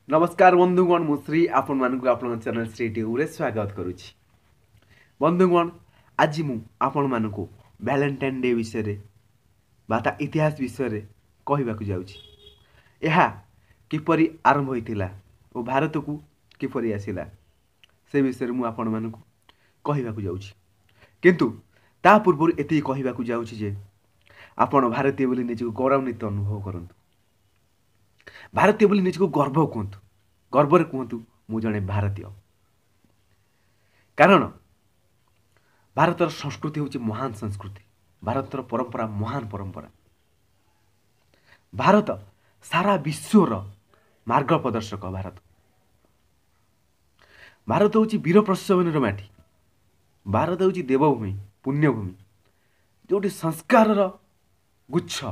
नमस्कार बंधुगण मुश्री आपण मानक आपण चैनल श्री ट्यूब रे स्वागत करुछि। बंधुगण आज मु आपण मानक वैलेंटाइन डे विषय रे बाता इतिहास विषय रे कहबाकू जाउछि। एहा किपरि आरंभ होइतिला ओ भारत को किपरि आसिला से विषय रे मु आपण मानक कहबाकू जाउछि। किंतु ता पूर्व एति कहबाकू जाउछि जे आपण भारतीय बोली निजको गौरवान्वित अनुभव करंतु। भारतीय बोली निजको गर्व कहतु, गर्व कहतु मु जने भारतीय। कारण भारतर संस्कृति हूँ महान संस्कृति, भारतर परंपरा महान परंपरा। भारत सारा विश्वर मार्ग प्रदर्शक। भारत हूँ वीर प्रशोभन माटी। भारत हूँ देवभूमि, पुण्यभूमि, जोटी संस्कार गुच्छ,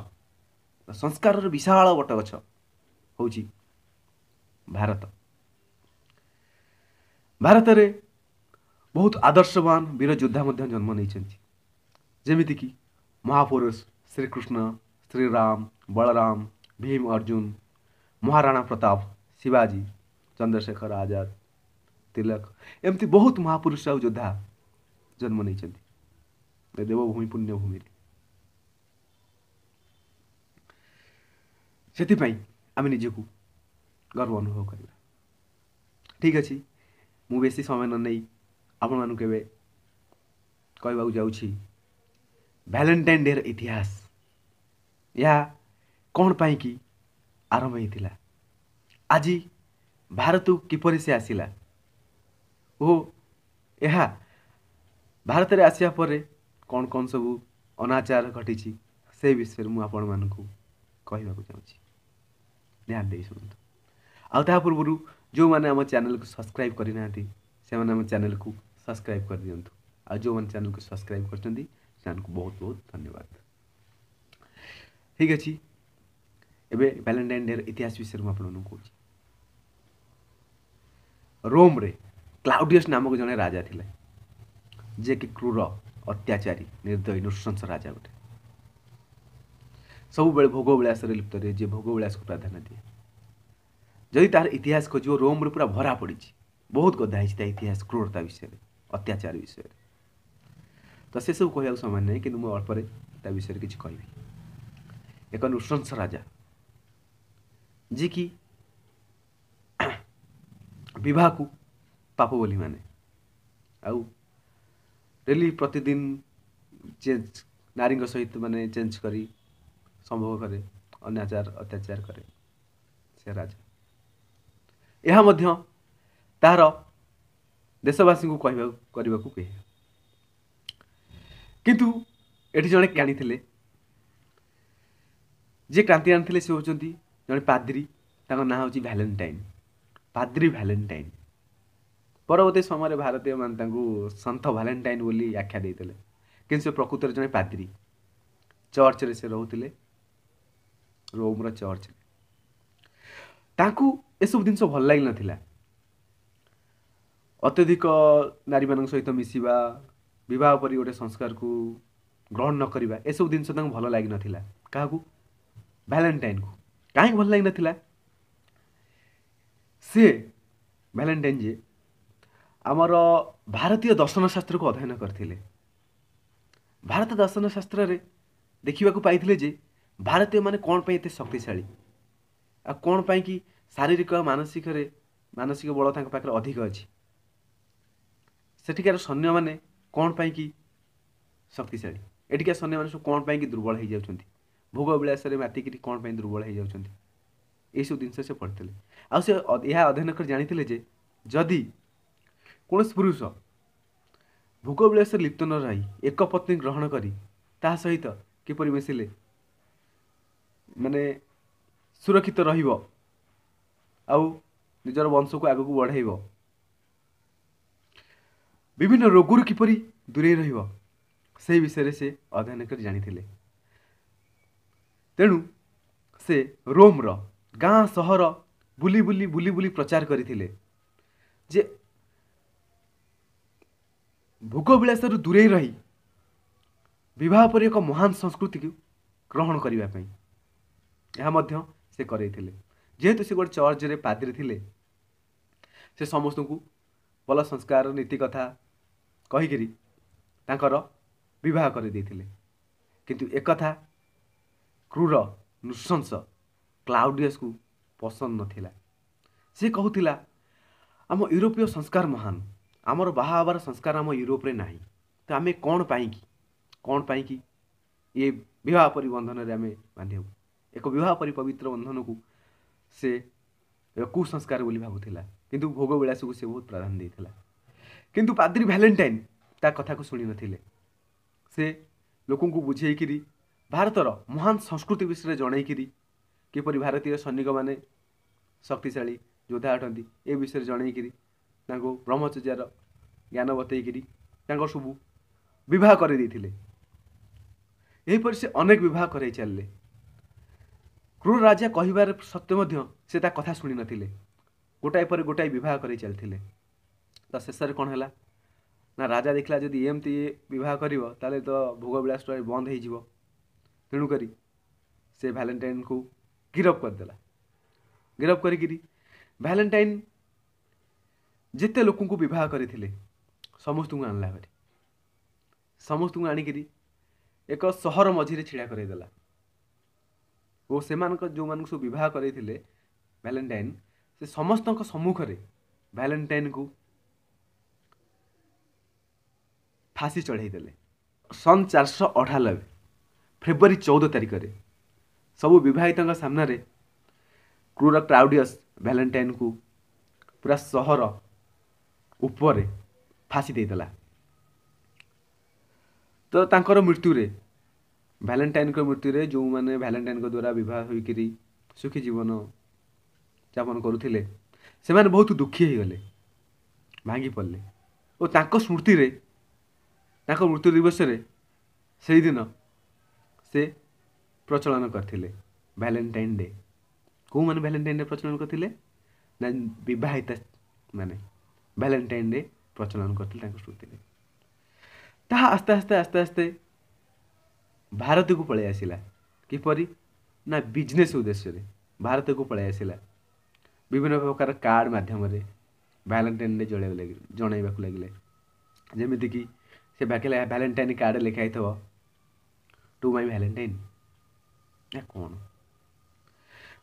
संस्कार विशाल बटगछ हूँ भारत। भारत रे बहुत आदर्शवान वीर योद्धा मध्य जन्म नहीं, जेमिति कि महापुरुष श्रीकृष्ण, श्रीराम, बलराम, भीम, अर्जुन, महाराणा प्रताप, शिवाजी, चंद्रशेखर आजाद, तिलक, एमती बहुत महापुरुष और योद्धा जन्म नहीं देवभूमि पुण्यभूमि। से आम निजक गर्व अनुभव करवा। ठीक अच्छे, मु बेसी समय न नहीं आपण मानू केबे कहबाकू जाउछि वैलेंटाइन डे इतिहास। यह कौन पाई कि आरंभ होइतिला, आज भारत किपरि से आसिला ओ यह भारत रे आसिया परे कौन कौन सब अनाचार घटी से विषय मु आपण मानकू कहबाकू जाउछि। ध्यान दे सुनतु। आ ता पूर्व जो माने हम चैनल को सब्सक्राइब करि नांती से माने हम चैनल को सब्सक्राइब कर दियंतु। आ जो माने चैनल को सब्सक्राइब करचंदी चैनल को बहुत बहुत धन्यवाद। ठीक अछि, एबे वैलेंटाइन डे इतिहास विषय में आपन कहूँ। रोम रे क्लाउडियस नामक जने राजा थिले, जे कि क्रूर, अत्याचारी, निर्दयी, नृशंस राजा गोटे। सब बेले भोग विलास लिप्त रहे, जे भोग विलास को प्राधान्य दिए। जदि तार इतिहास खोज रोम रे पूरा भरा पड़ी, बहुत गदा है इतिहास क्रूरता विषय, अत्याचार विषय। तो से सब कहूँ समय नहीं कि मुझे अल्प विषय किसी कह। एक नृशंस राजा जी कि विवाह को पाप बोली माने आउ डेली प्रतिदिन चेंज नारी सहित माने चेंज करी संभव करे, अनाचार अत्याचार करे से राजा। यह मध्य तार देशवासी को कहवा कहे। किंतु एठी जड़े काणी थिले, जे क्रांति आनी से होचंती जड़े पाद्री, तांको नाम होची वैलेंटाइन, पाद्री वैलेंटाइन। परवर्ती समय भारतीय मान तांको संत वैलेंटाइन बोली आख्या देइतले, किंतु से प्रकृत जड़े पाद्री। चर्च रे से रहउतिले, रोम रो चर्च रे। तांको ए सब दिन भल लागिल नथिला। अत्यधिक नारी मान सहित मिसिबा, विवाह परि गोटे संस्कार को ग्रहण न करिबा, ए सब दिन भल लागी नथिला। काहाकू? वैलेंटाइन को। काहे भल लागी नथिला? से वैलेंटाइन जे आमर भारतीय दर्शन शास्त्र को अध्ययन करथिले। भारत दर्शन शास्त्र रे देखिबा को पाइथिले जे भारतीय माने कोन पे एते शक्तिशाली, आ कोन पे कि शारीरिक मानसिक बल तांक पाखरे अधिक अछि। सेठिकार सैन्य माने कोन पे कि शक्तिशाली, एठिका सैन्य माने कोन पे कि दुर्बल हो जाउछंती, भोग विलास रे मातिक कोन पे दुर्बल हो जाउछंती। ए सब जिनस से पढ़िथिले। आ से यह अध्ययन कर जानिथिले जे जदि कोन पुरुष भोग विलास लिप्त न रही एक पत्नी ग्रहण करी ता सहित किपरि मिसिले माने सुरक्षित रहिबो आउ निजर वंश को आगु बढ़ाइबो, विभिन्न रोगरु किपरि दूरे रहिबो, से विषय से अध्ययन कर जानिथिले। तेणु से रोम रो गाँ सहर बुली बुली बुली बुली प्रचार करथिले जे भोग विलास दूरे रही विवाह पर एक महान संस्कृति को ग्रहण करने से करैथिले। जेहेतु से गोटे चर्च रे पाद्री थिले से समस्त को भल संस्कार नीति कथा कहीकि तांकर विवाह कर देथिले किंतु एक कथा क्रूर नृशंस क्लाउडियस को पसंद नथिला। से कहूथिला आम यूरोपीय संस्कार महान आमर बाहा हबार संस्कार आम यूरोप रे नाही तो आमे कौन पाई कि ये विवाह परिबंधन रे आमे बांधिबु एक विवाह परि पवित्र बंधन को से कुसंस्कार बोली भाबुथिला किंतु भोग विलास को से बहुत प्राधान्य देथिला। किंतु पाद्री वैलेंटाइन ता कथा को सुनी नथिले। से लोकन को बुझेइकिरी भारतर महान संस्कृति विषय जनईकिरी किपरि भारतीय सैनिक माने शक्तिशाली योद्धा अटंती ए विषय जनईकिरी तांको ब्रह्मचर्यार ज्ञान बतईकिरी तांको सबु विवाह कर देथिले। एहीपरि से अनेक विवाह कराई चलले। क्रूर राजा कहिबार सत्य मध्य से ता कथा सुनी नथिले गोटाए पर गोटाए विवाह कराई चलथिले। तो शेष कौन है ना राजा देखला जदि एमती विवाह करिवो ताले तो भोग विलास बंद हो जिवो तेणु करी से वैलेंटाइन को गिरफ करदेला। गिरफ करी वैलेंटाइन जिते लोक को विवाह करथिले समस्त को आनला भारी समस्त को आनिकी एक सहर मझी छिड़ा करदेला और से जो मान सब विवाह करथिले वैलेंटाइन से समस्त सम्मुख में वैलेंटाइन को फांसी चढ़ाई देले। सन 498 फेब्रुआरी 14 तारिख में सबु विवाहित सामने रे क्रूर क्लाउडियस वैलेंटाइन को पूरा सहर ऊपर फांसी देदेला। तो तांकर मृत्यु रे वैलेंटाइन को मृत्यु रे जो माने वैलेंटाइन को द्वारा विवाह होइकिरी सुखी जीवन यापन करुथिले से माने बहुत दुखी हो गले भांगी पड़ले और तांको स्मृति रे तांको मृत्यु दिवस रे से दिन से प्रचलन करथिले वैलेंटाइन डे। को माने वैलेंटाइन डे प्रचलन करथिले ना विवाहित माने वैलेंटाइन डे प्रचलन करथिले तांको स्मृति रे। ता आस्ते आस्ते आस्ते आस्ते भारत को पळे आसिला किपरि ना बिजनेस उद्देश्य रे भारत को पळे आसिला विभिन्न प्रकार कार्ड माध्यम रे वैलेंटाइन डे जणाइबाकू लागिले जेमिति कि से वैलेंटाइन कार्ड लिखाई थो टू माई वैलेंटाइन या कौन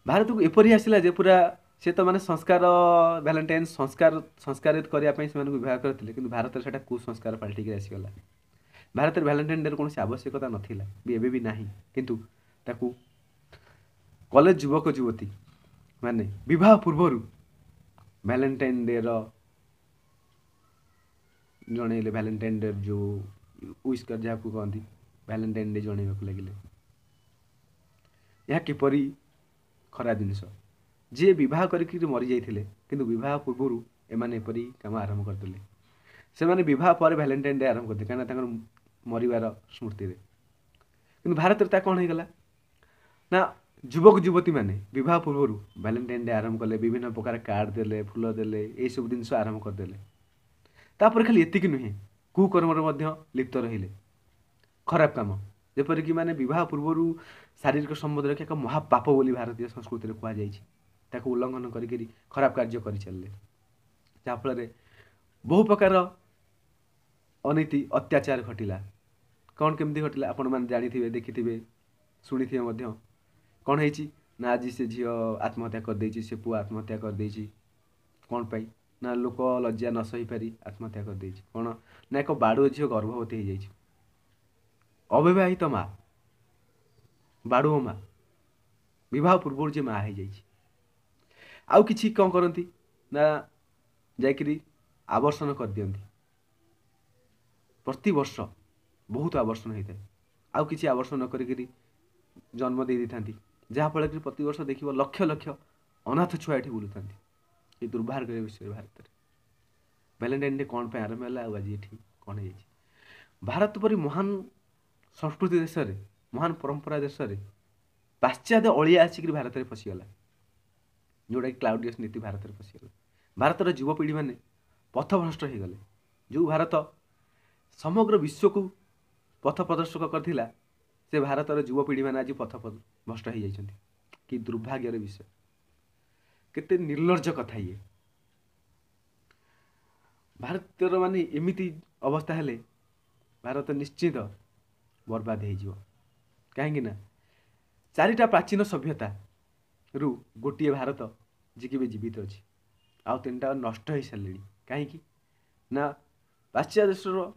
भारत को एपरी आसिला जे पूरा से तो माने संस्कार वैलेंटाइन संस्कारित करने से विवाह करते कि भारत से कुसंस्कार पलटिक आसीगला। भारत में वैलेंटाइन डे कौन आवश्यकता नाला भी एबे भी नहीं किंतु ताकू कॉलेज युवक युवती माने विवाह पूर्व वैलेंटाइन डे जनइले वैलेंटाइन डे जो विश कर जहाँ कहती वैलेंटाइन डे जनइबा लगिले यह किपरि खरा जिनिस जी विवाह करके मरी जाइथिले किंतु विवाह पूर्व एमाने एपरी काम आरंभ करदेले से माने विवाह पर वैलेंटाइन डे आरंभ करदे कहीं मरिवार स्मृति रे किंतु भारत ता कौन होगला ना युवक युवती माने विवाह पूर्व वैलेंटाइन डे आरंभ कले विभिन्न प्रकार कार्ड देले फूल देले ये सब जिनस आरंभ करदेले तापर खाली एतिक नुहे कुकर्म लिप्त रहिले खराब काम जेपरिक माने विवाह पूर्व शारीरिक संबंध रखा एक महापाप बोली भारतीय संस्कृति में कहुई उल्लंघन करी खराब कार्य कर चलले जहाँफल बहु प्रकार अनीति अत्याचार घटिला कौन केमती घटिला आपण मैंने जानी देखि शुणी कौन है ना आज से झील आत्महत्या कर देछि से पुआ आत्महत्या कर देछि कौन पाई ना लोक लज्जा न सही पारी आत्महत्या कर देछि कौन ना एक बाड़ुआ झील गर्भवती हो जाइछि अविवाहित माँ बाड़ुआ माँ विवाह पूर्व जे माँ हो जाइछि आउ किछि कौन करती ना जाकरी आवर्षण कर दियंती प्रति वर्ष बहुत आवर्षण होता है आउ किछि आवर्षण करी जन्म दे देथांती जहाँफल कि प्रति वर्ष देख लक्ष लक्ष अनाथ छुआ ये बुलूँ ये दुर्भाग्य विषय भारत में वैलेंटाइन डे कौन पे आरंभ है आज ये कौन है भारत परी महान संस्कृति देश में महान परंपरा देश में पाश्चात्य अलिया आसिक भारत में पशिगला जोटा कि क्लाउडियस नीति भारत में पशिगला भारतर युवपीढ़ी मैंने पथभ्रष्ट हो गले जो भारत समग्र विश्व को पथ प्रदर्शक करथिला से भारतर युवपीढ़ी मैंने आज पथ भ्रष्ट हो जाइछन्ति कि दुर्भाग्यर विषय केते निर्लज्ज कथा ये। भारतर माने एमिति अवस्था हेले भारत निश्चित बर्बाद हो। कहीं ना चारिटा प्राचीन सभ्यता रु गोटे भारत जी जीवित अच्छी आउ 3टा नष्ट हो सारे। कहीं ना पाश्चात्य देशर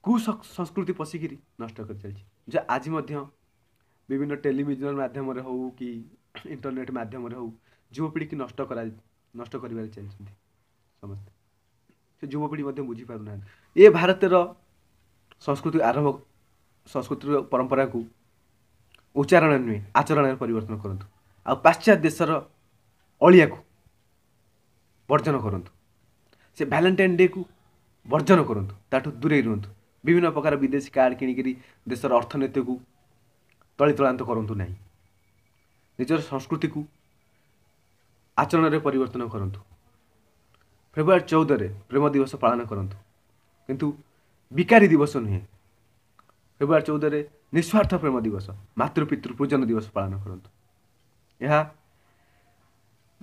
कुसंस्कृति पशिकी नष्ट कर चलती आज विभिन्न टेलीविजन माध्यम हो कि इंटरनेट माध्यम हो युवपीढ़ी की नष्ट कर चलते समस्त से युवपीढ़ी बुझी पारना ये भारतर संस्कृति आरंभ संस्कृति परंपरा को उच्चारण नुहे आचरण परिवर्तन करूँ आ पाश्चात्य देशर अलिया को वर्जन करूँ से वैलेंटाइन डे को वर्जन करूँ ताठू दूरे रुहतु विभिन्न प्रकार विदेशी कार्ड किणिकी देशर अर्थनीति को तलितलांत करूँ ना निजर संस्कृति को आचरण परिवर्तन करूँ। फेब्रुआरी 14 प्रेम दिवस पालन करूँ किंतु बिकारी दिवस नुहे। फेब्रुआरी 14 निस्वार्थ प्रेम दिवस मातृपितृ पूजन दिवस पालन करूँ। यह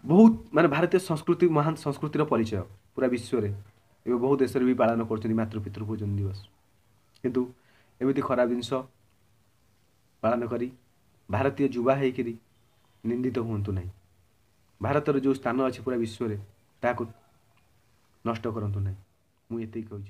बहुत माने भारतीय संस्कृति महान संस्कृतिर परिचय पूरा विश्व रे एवं बहुत देश भी पालन कर मातृपितृ पूजन दिवस किंतु एमती खराब जिनस पालन करी भारतीय युवा होकर निंदित हूँ ना। भारतर जो स्थान अच्छी पूरा विश्व रे ताकू नष्ट करंतु ना। मुझे कहूँ।